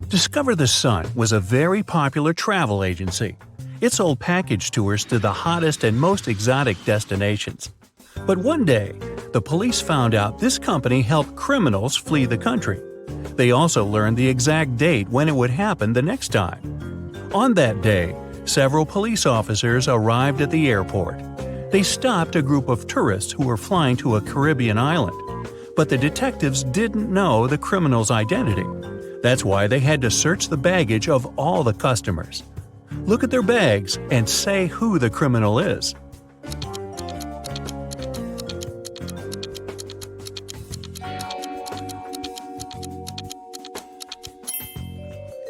Discover the Sun was a very popular travel agency. It sold package tours to the hottest and most exotic destinations. But one day, the police found out this company helped criminals flee the country. They also learned the exact date when it would happen the next time. On that day, several police officers arrived at the airport. They stopped a group of tourists who were flying to a Caribbean island. But the detectives didn't know the criminal's identity. That's why they had to search the baggage of all the customers. Look at their bags and say who the criminal is.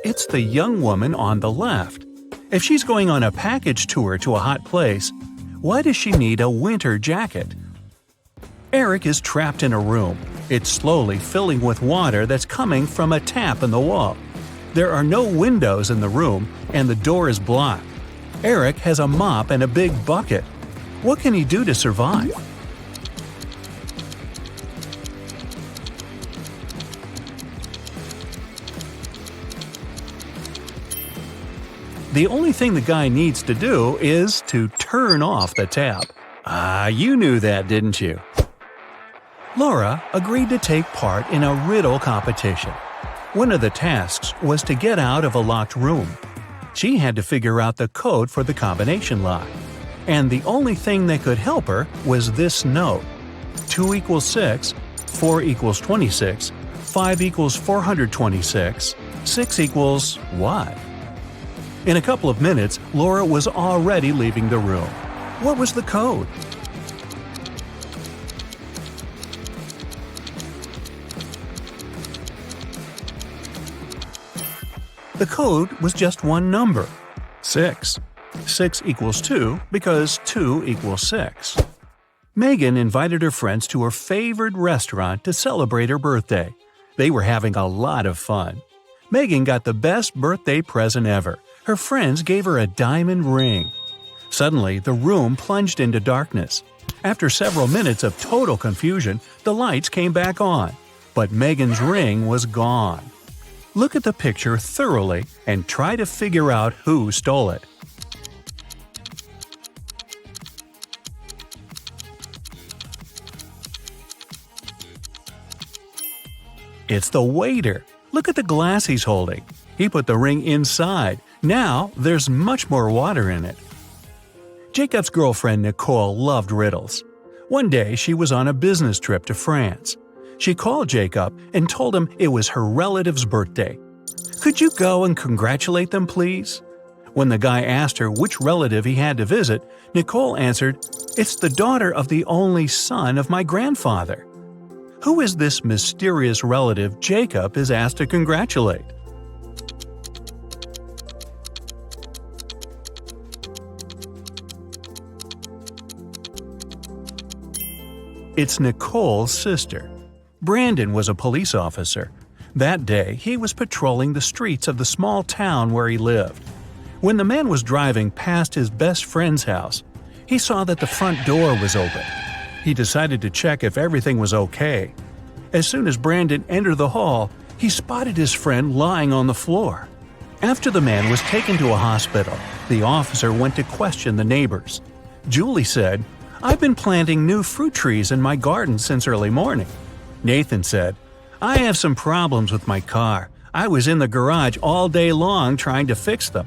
It's the young woman on the left. If she's going on a package tour to a hot place, why does she need a winter jacket? Eric is trapped in a room. It's slowly filling with water that's coming from a tap in the wall. There are no windows in the room, and the door is blocked. Eric has a mop and a big bucket. What can he do to survive? The only thing the guy needs to do is to turn off the tap. Ah, you knew that, didn't you? Laura agreed to take part in a riddle competition. One of the tasks was to get out of a locked room. She had to figure out the code for the combination lock. And the only thing that could help her was this note. 2 equals 6, 4 equals 26, 5 equals 426, 6 equals what? In a couple of minutes, Laura was already leaving the room. What was the code? The code was just one number, 6. 6 equals 2 because 2 equals 6. Megan invited her friends to her favorite restaurant to celebrate her birthday. They were having a lot of fun. Megan got the best birthday present ever. Her friends gave her a diamond ring. Suddenly, the room plunged into darkness. After several minutes of total confusion, the lights came back on. But Megan's ring was gone. Look at the picture thoroughly and try to figure out who stole it. It's the waiter. Look at the glass he's holding. He put the ring inside. Now there's much more water in it. Jacob's girlfriend Nicole loved riddles. One day she was on a business trip to France. She called Jacob and told him it was her relative's birthday. "Could you go and congratulate them, please?" When the guy asked her which relative he had to visit, Nicole answered, "It's the daughter of the only son of my grandfather." Who is this mysterious relative Jacob is asked to congratulate? It's Nicole's sister. Brandon was a police officer. That day, he was patrolling the streets of the small town where he lived. When the man was driving past his best friend's house, he saw that the front door was open. He decided to check if everything was okay. As soon as Brandon entered the hall, he spotted his friend lying on the floor. After the man was taken to a hospital, the officer went to question the neighbors. Julie said, "I've been planting new fruit trees in my garden since early morning." Nathan said, "I have some problems with my car. I was in the garage all day long trying to fix them."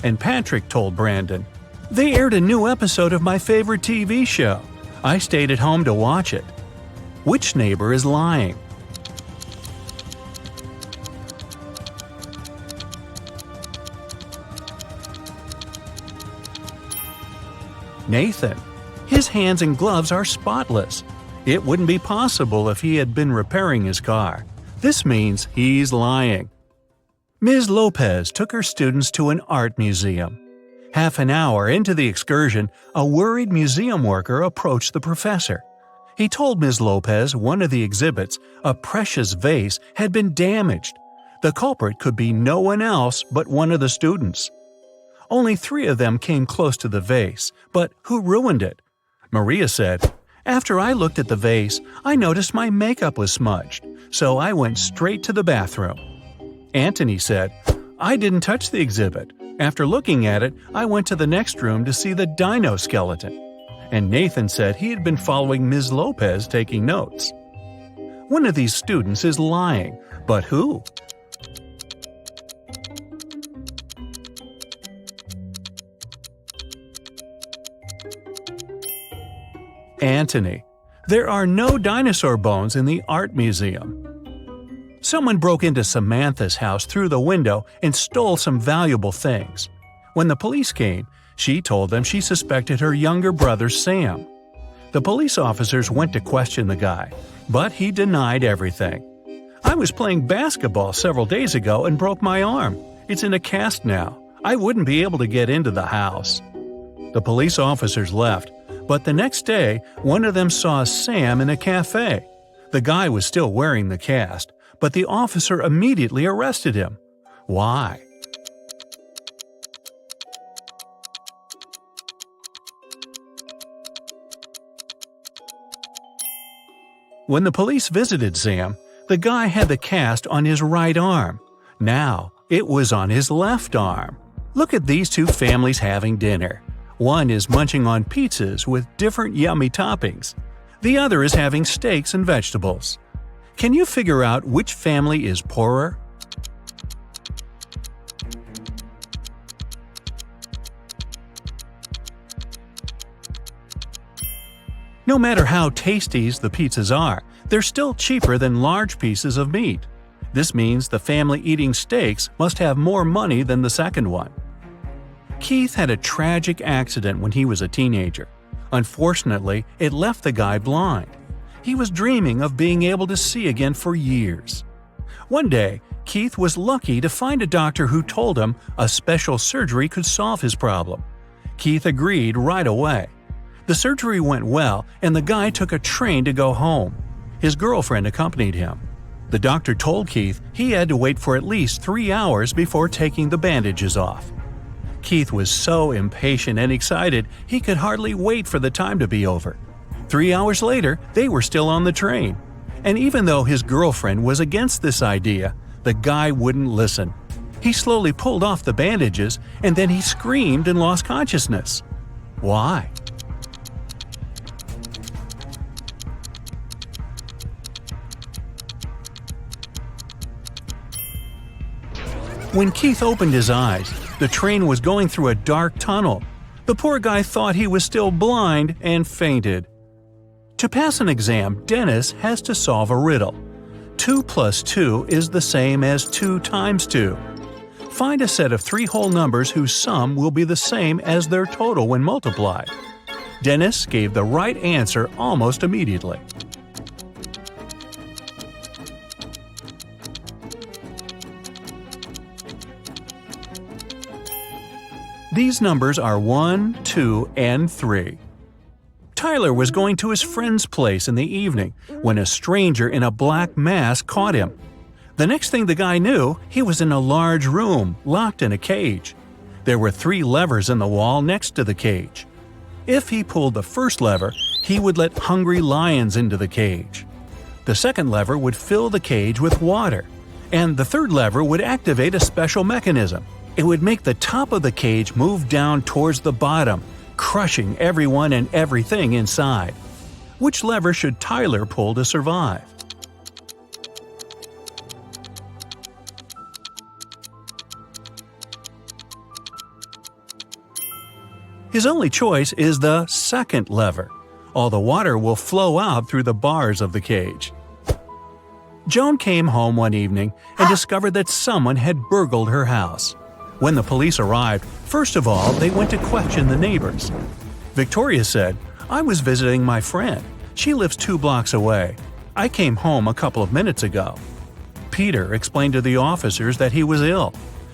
And Patrick told Brandon, "They aired a new episode of my favorite TV show. I stayed at home to watch it." Which neighbor is lying? Nathan. His hands and gloves are spotless. It wouldn't be possible if he had been repairing his car. This means he's lying. Ms. Lopez took her students to an art museum. Half an hour into the excursion, a worried museum worker approached the professor. He told Ms. Lopez one of the exhibits, a precious vase, had been damaged. The culprit could be no one else but one of the students. Only 3 of them came close to the vase, but who ruined it? Maria said, "After I looked at the vase, I noticed my makeup was smudged, so I went straight to the bathroom." Anthony said, "I didn't touch the exhibit. After looking at it, I went to the next room to see the dino skeleton." And Nathan said he had been following Ms. Lopez taking notes. One of these students is lying, but who? Anthony. There are no dinosaur bones in the art museum. Someone broke into Samantha's house through the window and stole some valuable things. When the police came, she told them she suspected her younger brother Sam. The police officers went to question the guy, but he denied everything. "I was playing basketball several days ago and broke my arm. It's in a cast now. I wouldn't be able to get into the house." The police officers left, but the next day, one of them saw Sam in a cafe. The guy was still wearing the cast, but the officer immediately arrested him. Why? When the police visited Sam, the guy had the cast on his right arm. Now, it was on his left arm. Look at these two families having dinner. One is munching on pizzas with different yummy toppings. The other is having steaks and vegetables. Can you figure out which family is poorer? No matter how tasty the pizzas are, they're still cheaper than large pieces of meat. This means the family eating steaks must have more money than the second one. Keith had a tragic accident when he was a teenager. Unfortunately, it left the guy blind. He was dreaming of being able to see again for years. One day, Keith was lucky to find a doctor who told him a special surgery could solve his problem. Keith agreed right away. The surgery went well, and the guy took a train to go home. His girlfriend accompanied him. The doctor told Keith he had to wait for at least 3 hours before taking the bandages off. Keith was so impatient and excited he could hardly wait for the time to be over. 3 hours later, they were still on the train. And even though his girlfriend was against this idea, the guy wouldn't listen. He slowly pulled off the bandages, and then he screamed and lost consciousness. Why? When Keith opened his eyes, the train was going through a dark tunnel. The poor guy thought he was still blind and fainted. To pass an exam, Dennis has to solve a riddle. 2 plus 2 is the same as 2 times 2. Find a set of 3 whole numbers whose sum will be the same as their total when multiplied. Dennis gave the right answer almost immediately. These numbers are 1, 2, and 3. Tyler was going to his friend's place in the evening when a stranger in a black mask caught him. The next thing the guy knew, he was in a large room, locked in a cage. There were 3 levers in the wall next to the cage. If he pulled the first lever, he would let hungry lions into the cage. The second lever would fill the cage with water, and the third lever would activate a special mechanism. It would make the top of the cage move down towards the bottom, crushing everyone and everything inside. Which lever should Tyler pull to survive? His only choice is the second lever. All the water will flow out through the bars of the cage. Joan came home one evening and discovered that someone had burgled her house. When the police arrived, first of all, they went to question the neighbors. Victoria said, "I was visiting my friend. She lives 2 blocks away. I came home a couple of minutes ago." Peter explained to the officers that he was ill.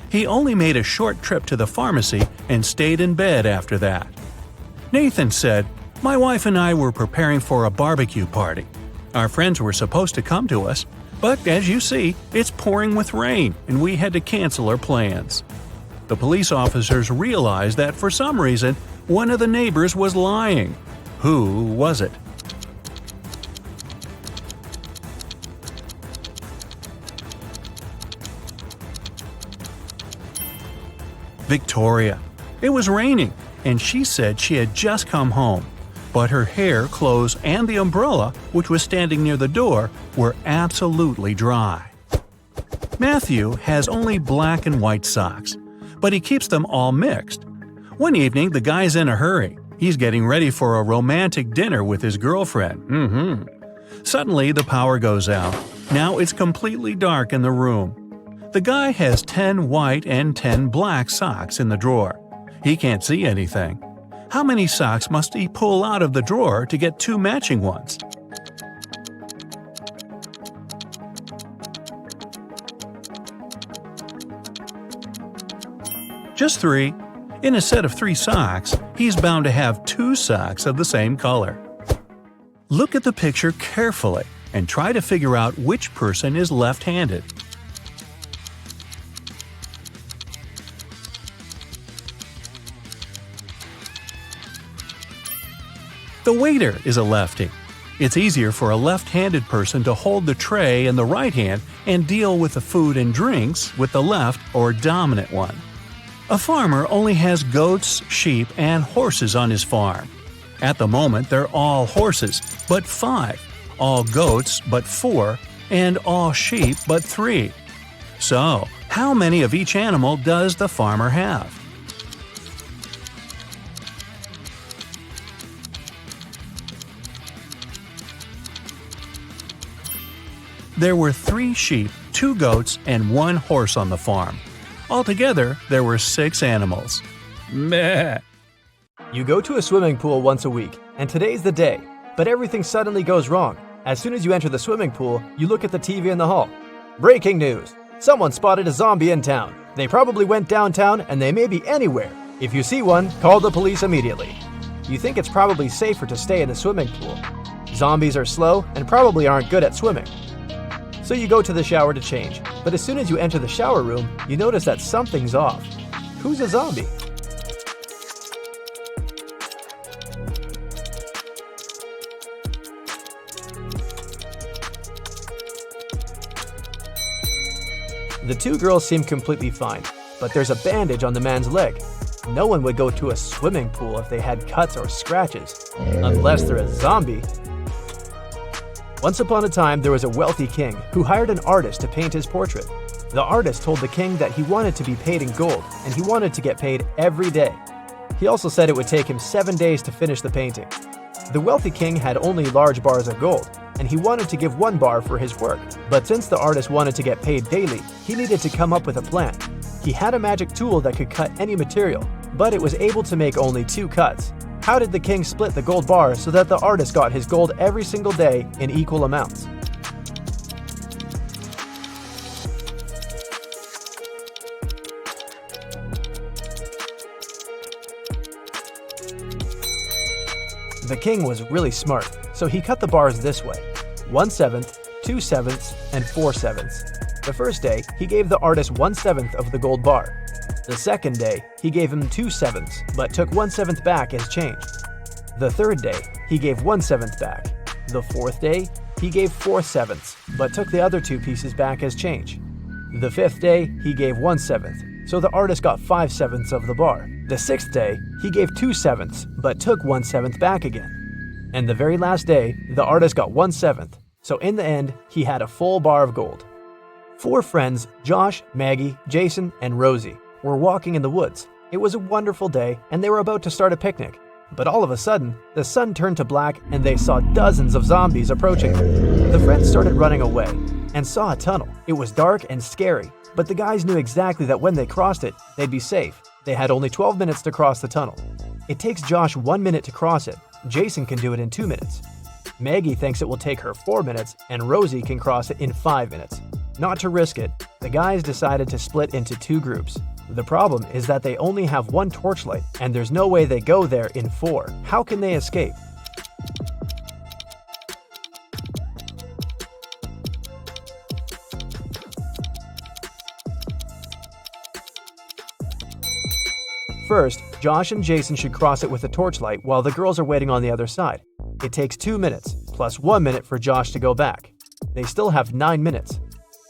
He only made a short trip to the pharmacy and stayed in bed after that. Nathan said, "My wife and I were preparing for a barbecue party. Our friends were supposed to come to us, but as you see, it's pouring with rain and we had to cancel our plans." The police officers realized that for some reason, one of the neighbors was lying. Who was it? Victoria. It was raining, and she said she had just come home. But her hair, clothes, and the umbrella, which was standing near the door, were absolutely dry. Matthew has only black and white socks, but he keeps them all mixed. One evening, the guy's in a hurry. He's getting ready for a romantic dinner with his girlfriend. Suddenly, the power goes out. Now it's completely dark in the room. The guy has 10 white and 10 black socks in the drawer. He can't see anything. How many socks must he pull out of the drawer to get 2 matching ones? Just 3. In a set of 3 socks, he's bound to have 2 socks of the same color. Look at the picture carefully and try to figure out which person is left-handed. The waiter is a lefty. It's easier for a left-handed person to hold the tray in the right hand and deal with the food and drinks with the left or dominant one. A farmer only has goats, sheep, and horses on his farm. At the moment, they're all horses, but 5, all goats, but 4, and all sheep, but 3. So, how many of each animal does the farmer have? There were 3 sheep, 2 goats, and 1 horse on the farm. Altogether, there were 6 animals. Meh. You go to a swimming pool once a week, and today's the day, but everything suddenly goes wrong. As soon as you enter the swimming pool, you look at the TV in the hall. Breaking news! Someone spotted a zombie in town. They probably went downtown, and they may be anywhere. If you see one, call the police immediately. You think it's probably safer to stay in the swimming pool. Zombies are slow and probably aren't good at swimming. So you go to the shower to change, but as soon as you enter the shower room, you notice that something's off. Who's a zombie? The 2 girls seem completely fine, but there's a bandage on the man's leg. No one would go to a swimming pool if they had cuts or scratches, unless they're a zombie. Once upon a time, there was a wealthy king who hired an artist to paint his portrait. The artist told the king that he wanted to be paid in gold, and he wanted to get paid every day. He also said it would take him 7 days to finish the painting. The wealthy king had only large bars of gold, and he wanted to give 1 bar for his work. But since the artist wanted to get paid daily, he needed to come up with a plan. He had a magic tool that could cut any material, but it was able to make only 2 cuts. How did the king split the gold bar so that the artist got his gold every single day in equal amounts? The king was really smart, so he cut the bars this way: 1/7, 2/7, and 4/7. The first day, he gave the artist 1/7 of the gold bar. The second day, he gave him 2/7, but took 1/7 back as change. The third day, he gave 1/7 back. The fourth day, he gave 4/7, but took the other 2 pieces back as change. The fifth day, he gave 1/7, so the artist got 5/7 of the bar. The sixth day, he gave 2/7, but took 1/7 back again. And the very last day, the artist got 1/7, so in the end, he had a full bar of gold. 4 friends, Josh, Maggie, Jason, and Rosie, were walking in the woods. It was a wonderful day, and they were about to start a picnic. But all of a sudden, the sun turned to black and they saw dozens of zombies approaching them. The friends started running away and saw a tunnel. It was dark and scary, but the guys knew exactly that when they crossed it, they'd be safe. They had only 12 minutes to cross the tunnel. It takes Josh 1 minute to cross it. Jason can do it in 2 minutes. Maggie thinks it will take her 4 minutes, and Rosie can cross it in 5 minutes. Not to risk it, the guys decided to split into 2 groups. The problem is that they only have 1 torchlight, and there's no way they go there in 4. How can they escape? First, Josh and Jason should cross it with a torchlight while the girls are waiting on the other side. It takes 2 minutes, plus 1 minute for Josh to go back. They still have 9 minutes.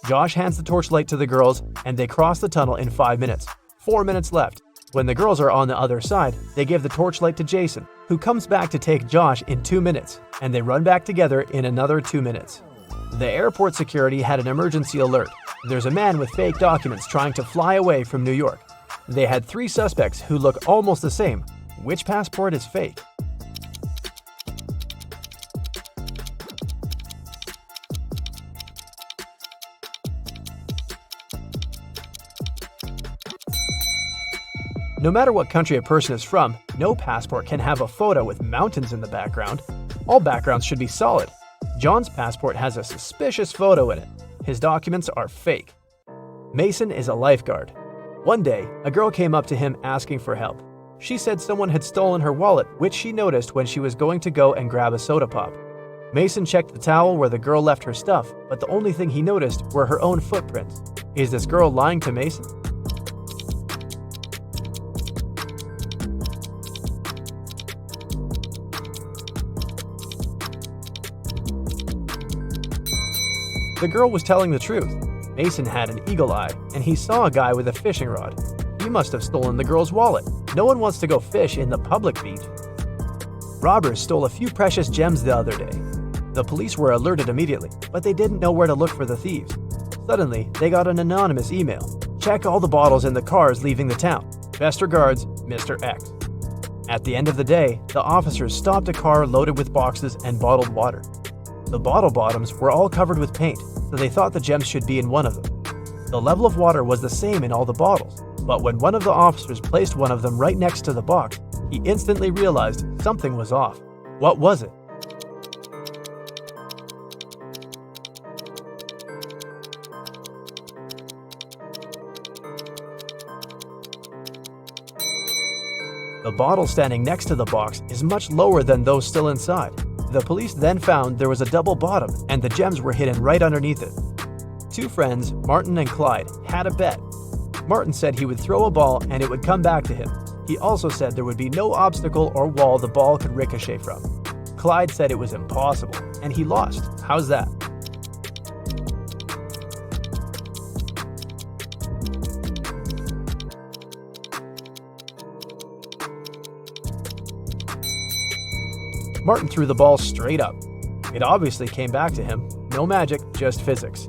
Josh hands the torchlight to the girls, and they cross the tunnel in 5 minutes. 4 minutes left. When the girls are on the other side, they give the torchlight to Jason, who comes back to take Josh in 2 minutes, and they run back together in another 2 minutes. The airport security had an emergency alert. There's a man with fake documents trying to fly away from New York. They had 3 suspects who look almost the same. Which passport is fake? No matter what country a person is from, no passport can have a photo with mountains in the background. All backgrounds should be solid. John's passport has a suspicious photo in it. His documents are fake. Mason is a lifeguard. One day, a girl came up to him asking for help. She said someone had stolen her wallet, which she noticed when she was going to go and grab a soda pop. Mason checked the towel where the girl left her stuff, but the only thing he noticed were her own footprints. Is this girl lying to Mason? The girl was telling the truth. Mason had an eagle eye, and he saw a guy with a fishing rod. He must have stolen the girl's wallet. No one wants to go fish in the public beach. Robbers stole a few precious gems the other day. The police were alerted immediately, but they didn't know where to look for the thieves. Suddenly, they got an anonymous email. Check all the bottles in the cars leaving the town. Best regards, Mr. X. At the end of the day, the officers stopped a car loaded with boxes and bottled water. The bottle bottoms were all covered with paint, so they thought the gems should be in one of them. The level of water was the same in all the bottles, but when one of the officers placed one of them right next to the box, he instantly realized something was off. What was it? The bottle standing next to the box is much lower than those still inside. The police then found there was a double bottom and the gems were hidden right underneath it. 2 friends, Martin and Clyde, had a bet. Martin said he would throw a ball and it would come back to him. He also said there would be no obstacle or wall the ball could ricochet from. Clyde said it was impossible, and he lost. How's that? Martin threw the ball straight up. It obviously came back to him. No magic, just physics.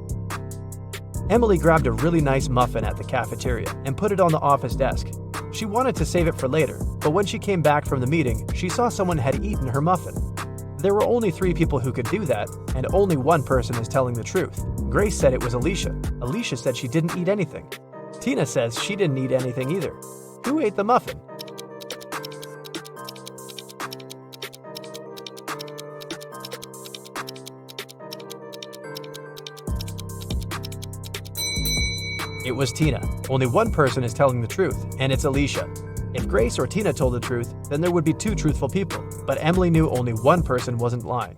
Emily grabbed a really nice muffin at the cafeteria and put it on the office desk. She wanted to save it for later, but when she came back from the meeting, she saw someone had eaten her muffin. There were only 3 people who could do that, and only one person is telling the truth. Grace said it was Alicia. Alicia said she didn't eat anything. Tina says she didn't eat anything either. Who ate the muffin? It was Tina. Only one person is telling the truth, and it's Alicia. If Grace or Tina told the truth, then there would be 2 truthful people, but Emily knew only one person wasn't lying.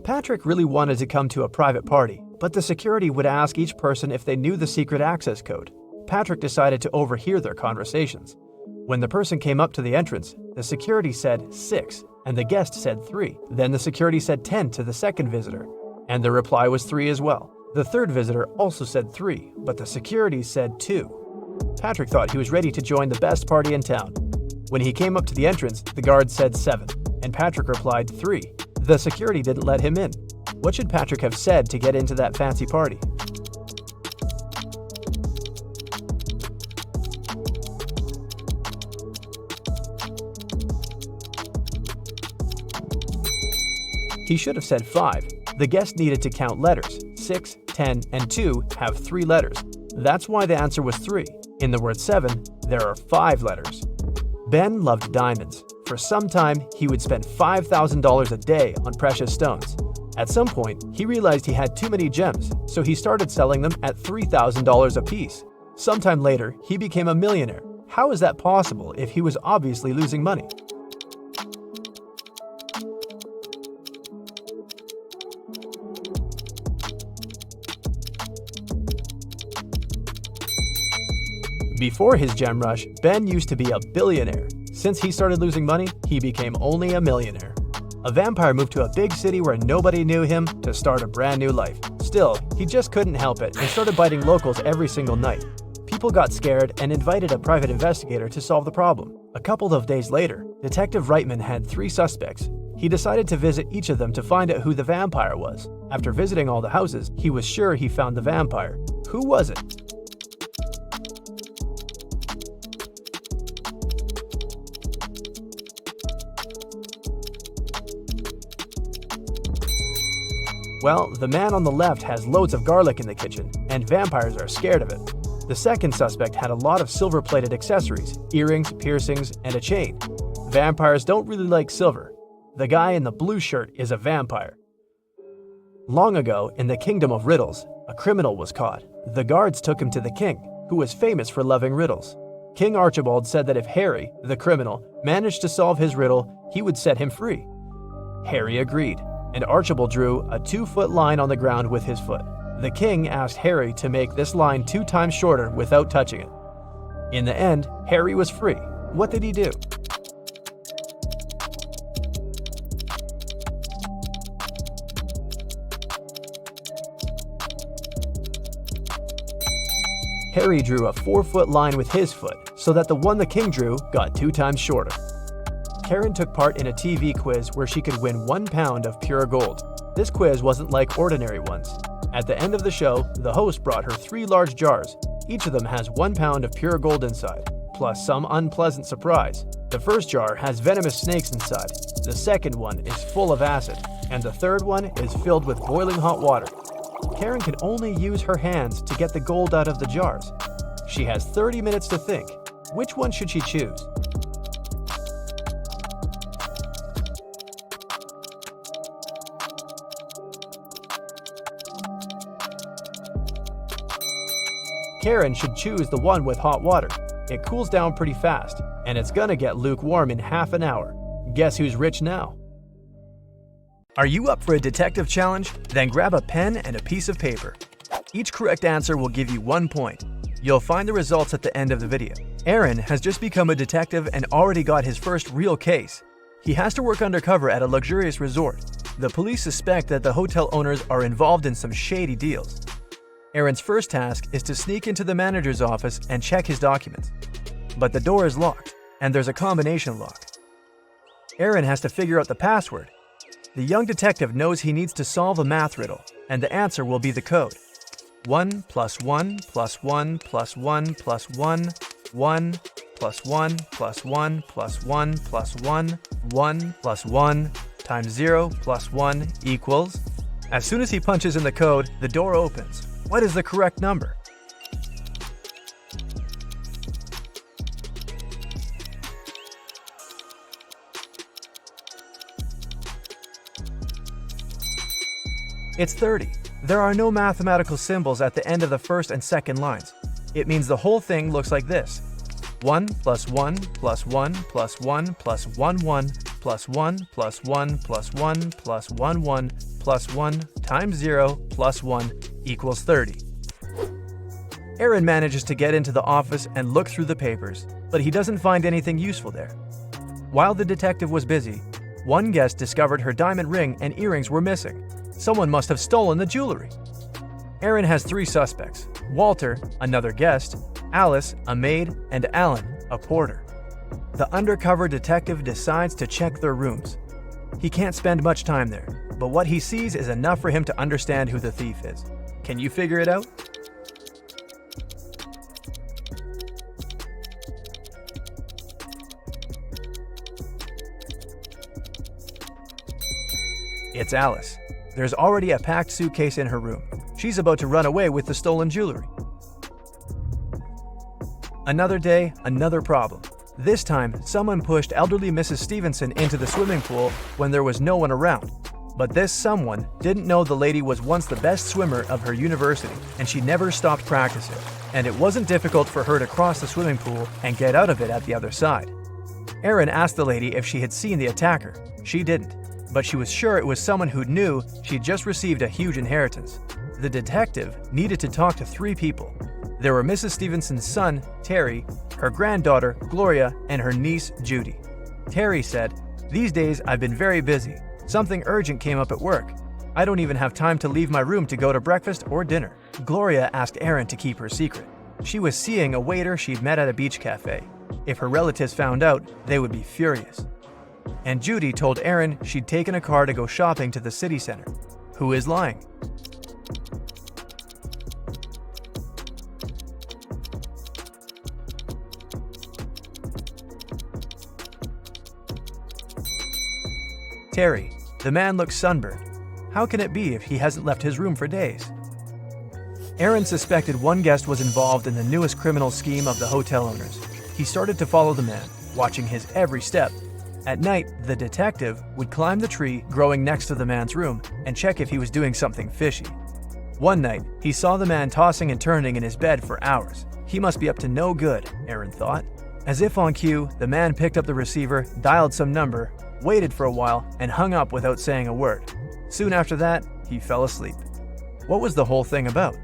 Patrick really wanted to come to a private party, but the security would ask each person if they knew the secret access code. Patrick decided to overhear their conversations. When the person came up to the entrance, the security said 6, and the guest said 3. Then the security said 10 to the second visitor, and the reply was 3 as well. The third visitor also said 3, but the security said 2. Patrick thought he was ready to join the best party in town. When he came up to the entrance, the guard said 7, and Patrick replied 3. The security didn't let him in. What should Patrick have said to get into that fancy party? He should have said 5. The guest needed to count letters. 6, 10, and 2 have 3 letters. That's why the answer was 3. In the word 7, there are 5 letters. Ben loved diamonds. For some time, he would spend $5,000 a day on precious stones. At some point, he realized he had too many gems, so he started selling them at $3,000 a piece. Sometime later, he became a millionaire. How is that possible if he was obviously losing money? Before his gem rush, Ben used to be a billionaire. Since he started losing money, he became only a millionaire. A vampire moved to a big city where nobody knew him to start a brand new life. Still, he just couldn't help it and started biting locals every single night. People got scared and invited a private investigator to solve the problem. A couple of days later, Detective Reitman had 3 suspects. He decided to visit each of them to find out who the vampire was. After visiting all the houses, he was sure he found the vampire. Who was it? Well, the man on the left has loads of garlic in the kitchen, and vampires are scared of it. The second suspect had a lot of silver-plated accessories, earrings, piercings, and a chain. Vampires don't really like silver. The guy in the blue shirt is a vampire. Long ago, in the kingdom of Riddles, a criminal was caught. The guards took him to the king, who was famous for loving riddles. King Archibald said that if Harry, the criminal, managed to solve his riddle, he would set him free. Harry agreed, and Archibald drew a 2-foot line on the ground with his foot. The king asked Harry to make this line 2 times shorter without touching it. In the end, Harry was free. What did he do? Harry drew a 4-foot line with his foot, so that the one the king drew got 2 times shorter. Karen took part in a TV quiz where she could win 1 pound of pure gold. This quiz wasn't like ordinary ones. At the end of the show, the host brought her 3 large jars. Each of them has 1 pound of pure gold inside, plus some unpleasant surprise. The first jar has venomous snakes inside, the second one is full of acid, and the third one is filled with boiling hot water. Karen can only use her hands to get the gold out of the jars. She has 30 minutes to think. Which one should she choose? Karen should choose the one with hot water. It cools down pretty fast, and it's gonna get lukewarm in half an hour. Guess who's rich now? Are you up for a detective challenge? Then grab a pen and a piece of paper. Each correct answer will give you 1 point. You'll find the results at the end of the video. Aaron has just become a detective and already got his first real case. He has to work undercover at a luxurious resort. The police suspect that the hotel owners are involved in some shady deals. Aaron's first task is to sneak into the manager's office and check his documents. But the door is locked, and there's a combination lock. Aaron has to figure out the password. The young detective knows he needs to solve a math riddle, and the answer will be the code. 1 + 1 + 1 + 1 + 1, 1 + 1 + 1 + 1 + 1, 1 + 1 times 0 + 1 equals... As soon as he punches in the code, the door opens. What is the correct number? It's 30. There are no mathematical symbols at the end of the first and second lines. It means the whole thing looks like this. 1 + 1 + 1 + 1 + 1 1 + 1 + 1 + 1 + 1 1 + 1 times 0 + 1 equals 30. Aaron manages to get into the office and look through the papers, but he doesn't find anything useful there. While the detective was busy, one guest discovered her diamond ring and earrings were missing. Someone must have stolen the jewelry. Aaron has 3 suspects: Walter, another guest, Alice, a maid, and Alan, a porter. The undercover detective decides to check their rooms. He can't spend much time there, but what he sees is enough for him to understand who the thief is. Can you figure it out? It's Alice. There's already a packed suitcase in her room. She's about to run away with the stolen jewelry. Another day, another problem. This time, someone pushed elderly Mrs. Stevenson into the swimming pool when there was no one around. But this someone didn't know the lady was once the best swimmer of her university, and she never stopped practicing. And it wasn't difficult for her to cross the swimming pool and get out of it at the other side. Aaron asked the lady if she had seen the attacker. She didn't, but she was sure it was someone who knew she'd just received a huge inheritance. The detective needed to talk to 3 people. There were Mrs. Stevenson's son, Terry, her granddaughter, Gloria, and her niece, Judy. Terry said, "These days I've been very busy. Something urgent came up at work. I don't even have time to leave my room to go to breakfast or dinner." Gloria asked Aaron to keep her secret. She was seeing a waiter she'd met at a beach cafe. If her relatives found out, they would be furious. And Judy told Aaron she'd taken a car to go shopping to the city center. Who is lying? Terry. The man looks sunburned. How can it be if he hasn't left his room for days? Aaron suspected one guest was involved in the newest criminal scheme of the hotel owners. He started to follow the man, watching his every step. At night, the detective would climb the tree growing next to the man's room and check if he was doing something fishy. One night, he saw the man tossing and turning in his bed for hours. He must be up to no good, Aaron thought. As if on cue, the man picked up the receiver, dialed some number, waited for a while, and hung up without saying a word. Soon after that, he fell asleep. What was the whole thing about?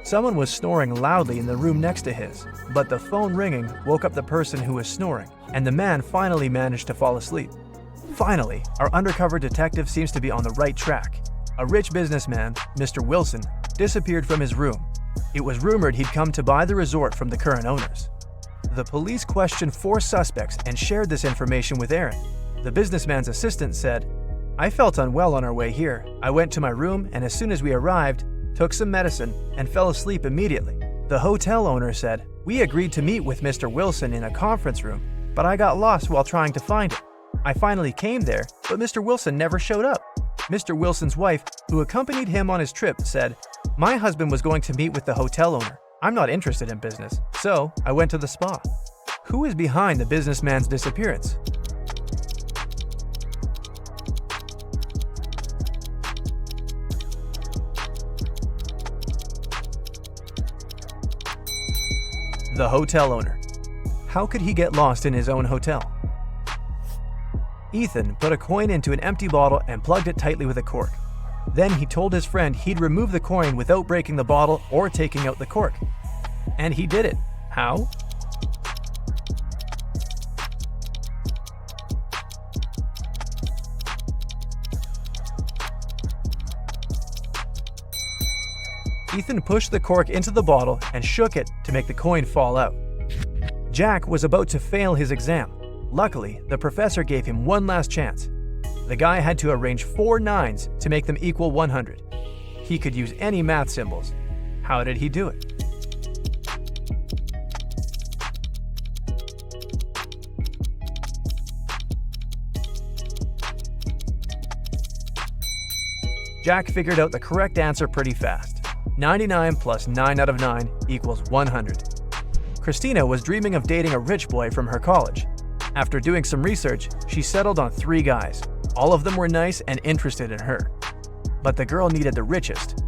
Someone was snoring loudly in the room next to his, but the phone ringing woke up the person who was snoring, and the man finally managed to fall asleep. Finally, our undercover detective seems to be on the right track. A rich businessman, Mr. Wilson, disappeared from his room. It was rumored he'd come to buy the resort from the current owners. The police questioned 4 suspects and shared this information with Aaron. The businessman's assistant said, "I felt unwell on our way here. I went to my room and as soon as we arrived, took some medicine and fell asleep immediately." The hotel owner said, "We agreed to meet with Mr. Wilson in a conference room, but I got lost while trying to find him. I finally came there, but Mr. Wilson never showed up." Mr. Wilson's wife, who accompanied him on his trip, said, "My husband was going to meet with the hotel owner. I'm not interested in business, so I went to the spa." Who is behind the businessman's disappearance? The hotel owner. How could he get lost in his own hotel? Ethan put a coin into an empty bottle and plugged it tightly with a cork. Then he told his friend he'd remove the coin without breaking the bottle or taking out the cork. And he did it. How? Ethan pushed the cork into the bottle and shook it to make the coin fall out. Jack was about to fail his exam. Luckily, the professor gave him one last chance. The guy had to arrange 4 9s to make them equal 100. He could use any math symbols. How did he do it? Jack figured out the correct answer pretty fast. 99 plus 9 out of 9 equals 100. Christina was dreaming of dating a rich boy from her college. After doing some research, she settled on 3 guys. All of them were nice and interested in her. But the girl needed the richest.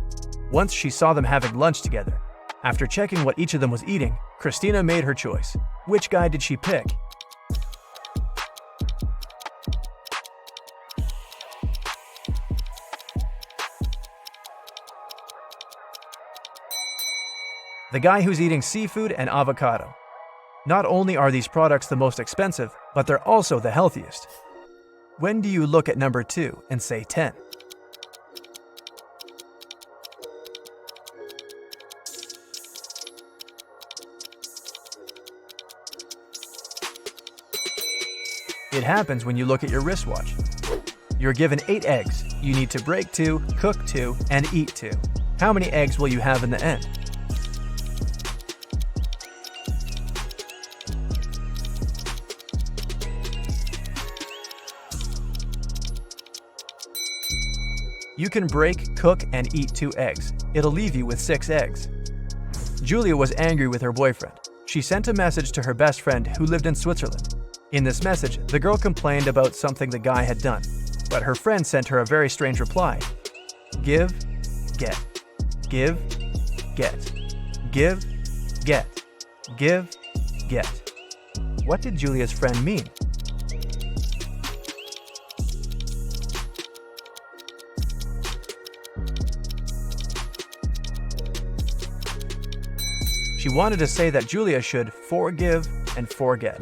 Once she saw them having lunch together. After checking what each of them was eating, Christina made her choice. Which guy did she pick? The guy who's eating seafood and avocado. Not only are these products the most expensive, but they're also the healthiest. When do you look at number 2 and say 10? It happens when you look at your wristwatch. You're given 8 eggs. You need to break 2, cook 2, and eat 2. How many eggs will you have in the end? You can break, cook, and eat 2 eggs. It'll leave you with 6 eggs. Julia was angry with her boyfriend. She sent a message to her best friend who lived in Switzerland. In this message, the girl complained about something the guy had done, but her friend sent her a very strange reply. Give, get. Give, get. Give, get. Give, get. What did Julia's friend mean? She wanted to say that Julia should forgive and forget.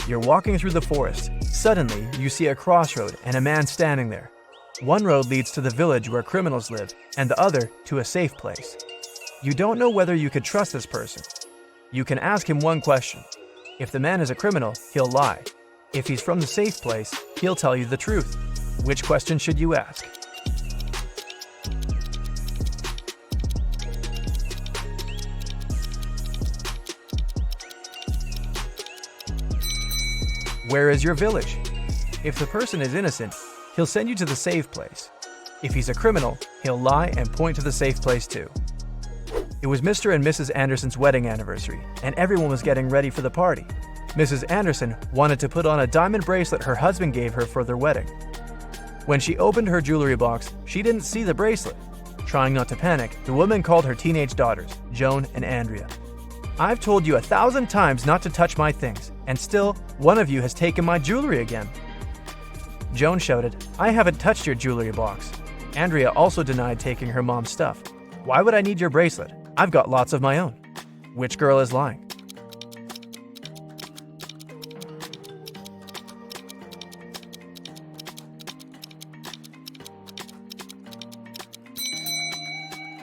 You're walking through the forest. Suddenly, you see a crossroad and a man standing there. One road leads to the village where criminals live, and the other to a safe place. You don't know whether you could trust this person. You can ask him one question. If the man is a criminal, he'll lie. If he's from the safe place, he'll tell you the truth. Which question should you ask? Where is your village? If the person is innocent, he'll send you to the safe place. If he's a criminal, he'll lie and point to the safe place too. It was Mr. and Mrs. Anderson's wedding anniversary, and everyone was getting ready for the party. Mrs. Anderson wanted to put on a diamond bracelet her husband gave her for their wedding. When she opened her jewelry box, she didn't see the bracelet. Trying not to panic, the woman called her teenage daughters, Joan and Andrea. "I've told you 1,000 times not to touch my things, and still, one of you has taken my jewelry again." Joan shouted, "I haven't touched your jewelry box." Andrea also denied taking her mom's stuff. "Why would I need your bracelet? I've got lots of my own." Which girl is lying?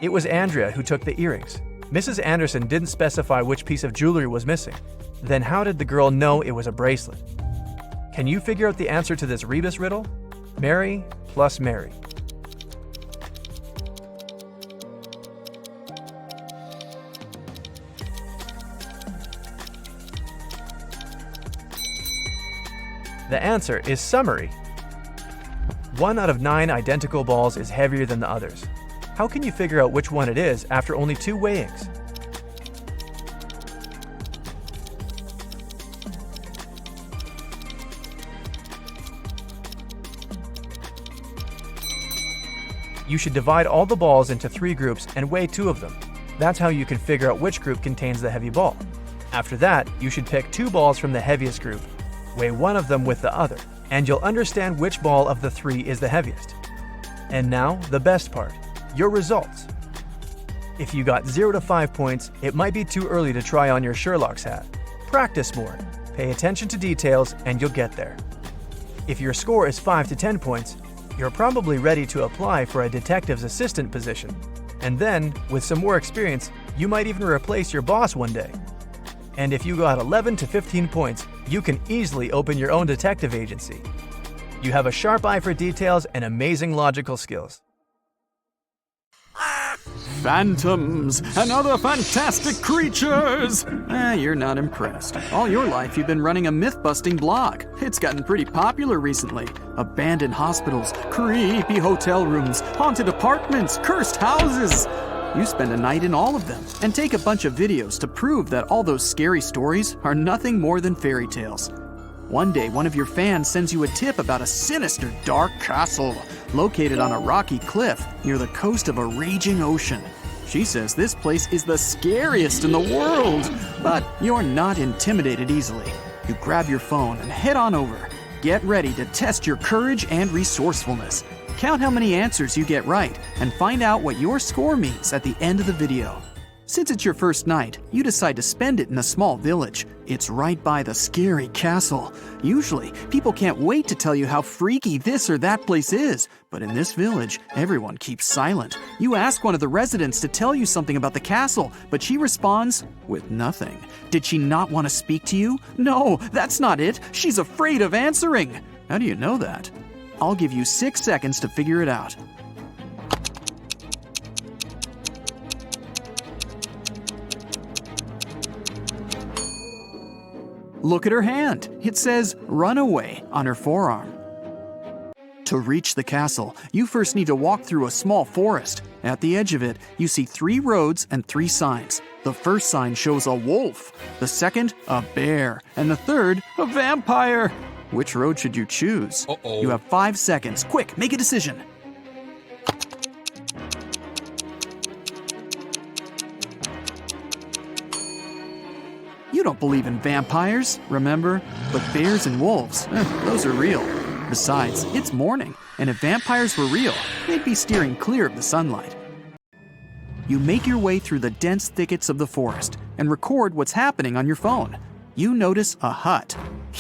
It was Andrea who took the earrings. Mrs. Anderson didn't specify which piece of jewelry was missing. Then how did the girl know it was a bracelet? Can you figure out the answer to this rebus riddle? Mary plus Mary. The answer is summary. 1 out of 9 identical balls is heavier than the others. How can you figure out which one it is after only 2 weighings? You should divide all the balls into 3 groups and weigh 2 of them. That's how you can figure out which group contains the heavy ball. After that, you should pick 2 balls from the heaviest group, weigh one of them with the other, and you'll understand which ball of the 3 is the heaviest. And now, the best part, your results. If you got 0 to 5 points, it might be too early to try on your Sherlock's hat. Practice more, pay attention to details, and you'll get there. If your score is 5 to 10 points, you're probably ready to apply for a detective's assistant position. And then, with some more experience, you might even replace your boss one day. And if you got 11 to 15 points, you can easily open your own detective agency. You have a sharp eye for details and amazing logical skills. Phantoms and other fantastic creatures! You're not impressed. All your life you've been running a myth-busting blog. It's gotten pretty popular recently. Abandoned hospitals, creepy hotel rooms, haunted apartments, cursed houses. You spend a night in all of them and take a bunch of videos to prove that all those scary stories are nothing more than fairy tales. One day, one of your fans sends you a tip about a sinister, dark castle located on a rocky cliff near the coast of a raging ocean. She says this place is the scariest in the world, but you're not intimidated easily. You grab your phone and head on over. Get ready to test your courage and resourcefulness. Count how many answers you get right and find out what your score means at the end of the video. Since it's your first night, you decide to spend it in a small village. It's right by the scary castle. Usually, people can't wait to tell you how freaky this or that place is. But in this village, everyone keeps silent. You ask one of the residents to tell you something about the castle, but she responds with nothing. Did she not want to speak to you? No, that's not it. She's afraid of answering. How do you know that? I'll give you 6 seconds to figure it out. Look at her hand. It says "Runaway" on her forearm. To reach the castle, you first need to walk through a small forest. At the edge of it, you see 3 roads and 3 signs. The first sign shows a wolf, the second, a bear, and the third, a vampire. Which road should you choose? You have 5 seconds. Quick, make a decision. You don't believe in vampires, remember? But bears and wolves, those are real. Besides, it's morning, and if vampires were real, they'd be steering clear of the sunlight. You make your way through the dense thickets of the forest and record what's happening on your phone. You notice a hut.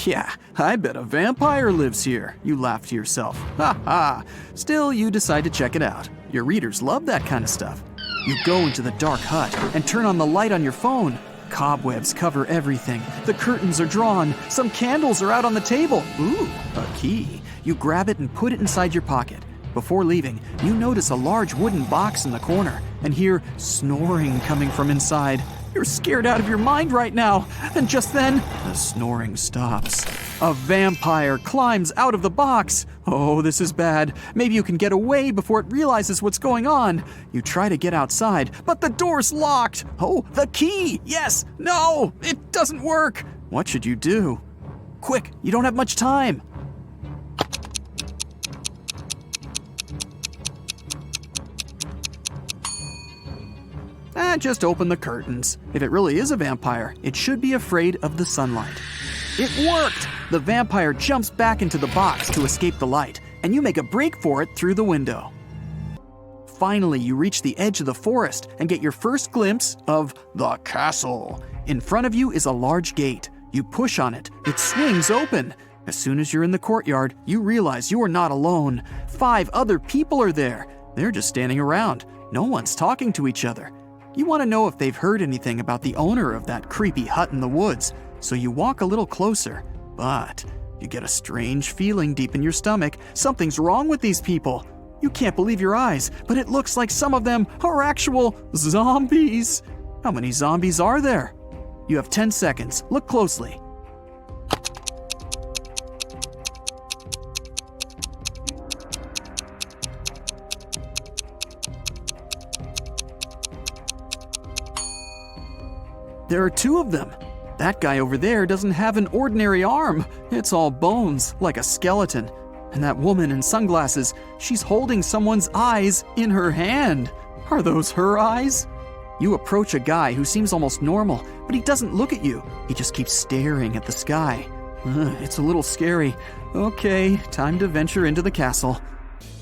Yeah, I bet a vampire lives here, you laugh to yourself. Ha ha! Still, you decide to check it out. Your readers love that kind of stuff. You go into the dark hut and turn on the light on your phone. Cobwebs cover everything. The curtains are drawn. Some candles are out on the table. Ooh, a key. You grab it and put it inside your pocket. Before leaving, you notice a large wooden box in the corner and hear snoring coming from inside. You're scared out of your mind right now. And just then, the snoring stops. A vampire climbs out of the box. Oh, this is bad. Maybe you can get away before it realizes what's going on. You try to get outside, but the door's locked. Oh, the key! Yes! No! It doesn't work! What should you do? Quick, you don't have much time. Just open the curtains. If it really is a vampire, it should be afraid of the sunlight. It worked! The vampire jumps back into the box to escape the light, and you make a break for it through the window. Finally, you reach the edge of the forest and get your first glimpse of the castle. In front of you is a large gate. You push on it. It swings open. As soon as you're in the courtyard, you realize you are not alone. 5 other people are there. They're just standing around. No one's talking to each other. You want to know if they've heard anything about the owner of that creepy hut in the woods, so you walk a little closer, but you get a strange feeling deep in your stomach. Something's wrong with these people. You can't believe your eyes, but it looks like some of them are actual zombies. How many zombies are there? You have 10 seconds. Look closely. There are 2 of them. That guy over there doesn't have an ordinary arm. It's all bones, like a skeleton. And that woman in sunglasses, she's holding someone's eyes in her hand. Are those her eyes? You approach a guy who seems almost normal, but he doesn't look at you. He just keeps staring at the sky. It's a little scary. Okay, time to venture into the castle.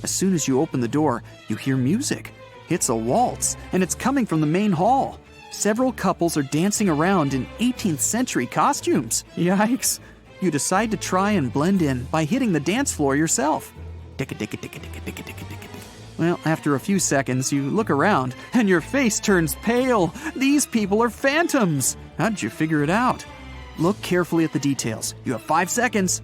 As soon as you open the door, you hear music. It's a waltz, and it's coming from the main hall. Several couples are dancing around in 18th century costumes. Yikes. You decide to try and blend in by hitting the dance floor yourself. Well, after a few seconds, you look around and your face turns pale. These people are phantoms. How did you figure it out? Look carefully at the details. You have 5 seconds.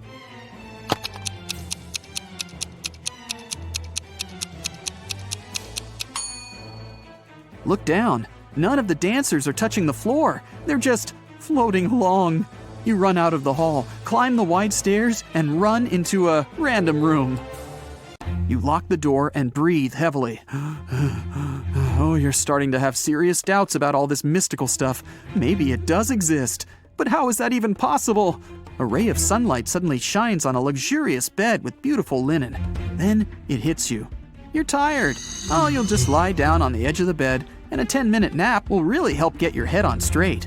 Look down. None of the dancers are touching the floor. They're just floating along. You run out of the hall, climb the wide stairs, and run into a random room. You lock the door and breathe heavily. Oh, you're starting to have serious doubts about all this mystical stuff. Maybe it does exist. But how is that even possible? A ray of sunlight suddenly shines on a luxurious bed with beautiful linen. Then it hits you. You're tired. Oh, you'll just lie down on the edge of the bed, and a 10-minute nap will really help get your head on straight.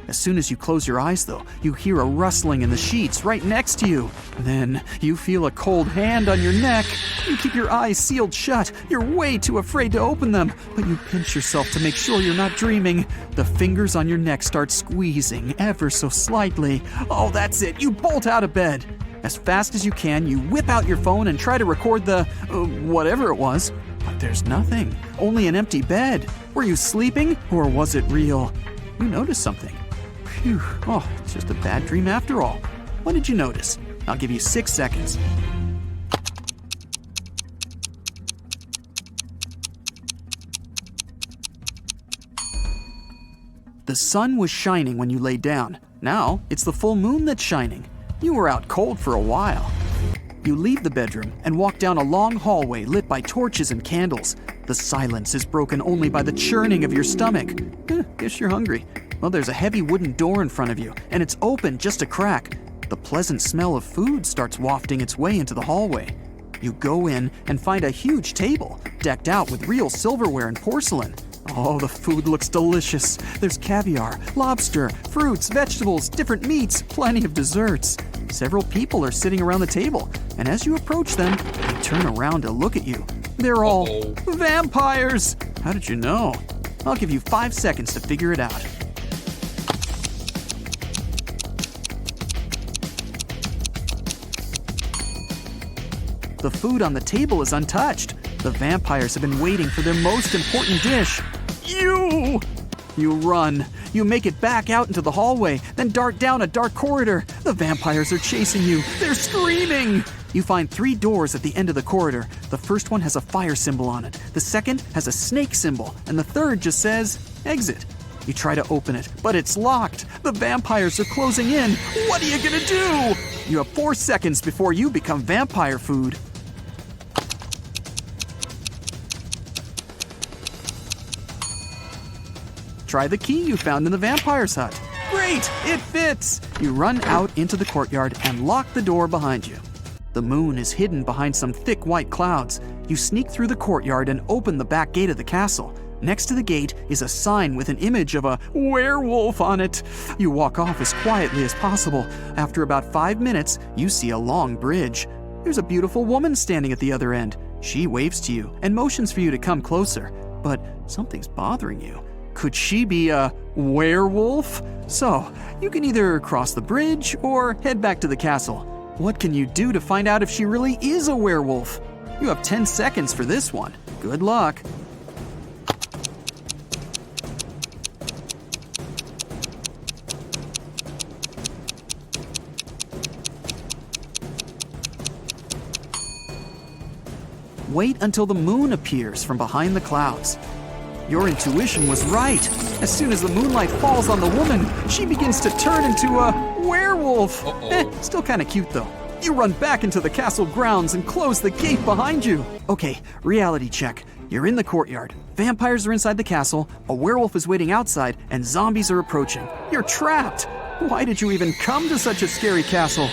As soon as you close your eyes, though, you hear a rustling in the sheets right next to you. Then you feel a cold hand on your neck. You keep your eyes sealed shut. You're way too afraid to open them, but you pinch yourself to make sure you're not dreaming. The fingers on your neck start squeezing ever so slightly. Oh, that's it. You bolt out of bed. As fast as you can, you whip out your phone and try to record the whatever it was. But there's nothing. Only an empty bed. Were you sleeping, or was it real? You notice something. Phew, oh, it's just a bad dream after all. What did you notice? I'll give you 6 seconds. The sun was shining when you lay down. Now, it's the full moon that's shining. You were out cold for a while. You leave the bedroom and walk down a long hallway lit by torches and candles. The silence is broken only by the churning of your stomach. Guess you're hungry. Well, there's a heavy wooden door in front of you, and it's open just a crack. The pleasant smell of food starts wafting its way into the hallway. You go in and find a huge table, decked out with real silverware and porcelain. Oh, the food looks delicious. There's caviar, lobster, fruits, vegetables, different meats, plenty of desserts. Several people are sitting around the table, and as you approach them, they turn around to look at you. They're all vampires! How did you know? I'll give you 5 seconds to figure it out. The food on the table is untouched. The vampires have been waiting for their most important dish. You run. You make it back out into the hallway, then dart down a dark corridor. The vampires are chasing you. They're screaming. You find 3 doors at the end of the corridor. The first one has a fire symbol on it. The second has a snake symbol. And the third just says, exit. You try to open it, but it's locked. The vampires are closing in. What are you gonna do? You have 4 seconds before you become vampire food. Try the key you found in the vampire's hut. Great, it fits! You run out into the courtyard and lock the door behind you. The moon is hidden behind some thick white clouds. You sneak through the courtyard and open the back gate of the castle. Next to the gate is a sign with an image of a werewolf on it. You walk off as quietly as possible. After about 5 minutes, you see a long bridge. There's a beautiful woman standing at the other end. She waves to you and motions for you to come closer. But something's bothering you. Could she be a werewolf? So, you can either cross the bridge or head back to the castle. What can you do to find out if she really is a werewolf? You have 10 seconds for this one. Good luck. Wait until the moon appears from behind the clouds. Your intuition was right. As soon as the moonlight falls on the woman, she begins to turn into a werewolf. Still kind of cute though. You run back into the castle grounds and close the gate behind you. Okay, reality check. You're in the courtyard. Vampires are inside the castle, a werewolf is waiting outside, and zombies are approaching. You're trapped. Why did you even come to such a scary castle?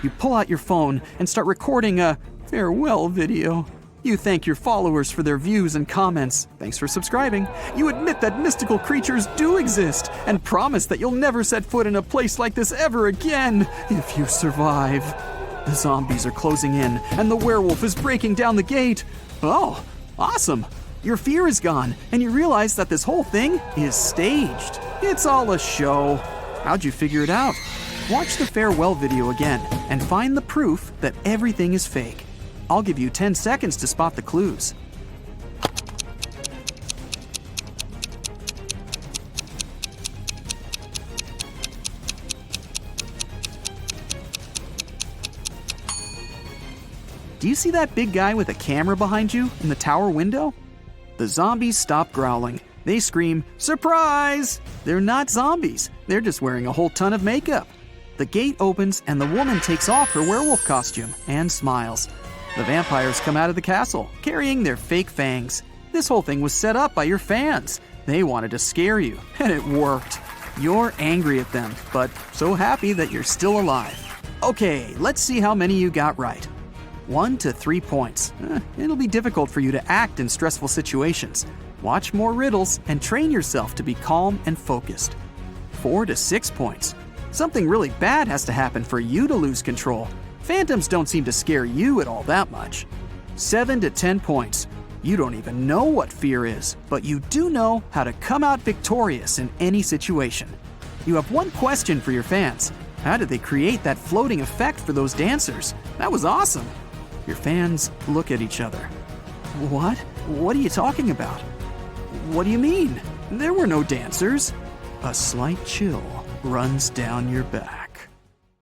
You pull out your phone and start recording a farewell video. You thank your followers for their views and comments. Thanks for subscribing. You admit that mystical creatures do exist and promise that you'll never set foot in a place like this ever again if you survive. The zombies are closing in and the werewolf is breaking down the gate. Oh, awesome. Your fear is gone and you realize that this whole thing is staged. It's all a show. How'd you figure it out? Watch the farewell video again and find the proof that everything is fake. I'll give you 10 seconds to spot the clues. Do you see that big guy with a camera behind you in the tower window? The zombies stop growling. They scream, "Surprise!" They're not zombies. They're just wearing a whole ton of makeup. The gate opens and the woman takes off her werewolf costume and smiles. The vampires come out of the castle, carrying their fake fangs. This whole thing was set up by your fans. They wanted to scare you, and it worked. You're angry at them, but so happy that you're still alive. Okay, let's see how many you got right. 1 to 3 points. It'll be difficult for you to act in stressful situations. Watch more riddles and train yourself to be calm and focused. 4 to 6 points. Something really bad has to happen for you to lose control. Phantoms don't seem to scare you at all that much. 7 to 10 points. You don't even know what fear is, but you do know how to come out victorious in any situation. You have one question for your fans. How did they create that floating effect for those dancers? That was awesome. Your fans look at each other. What? What are you talking about? What do you mean? There were no dancers. A slight chill runs down your back.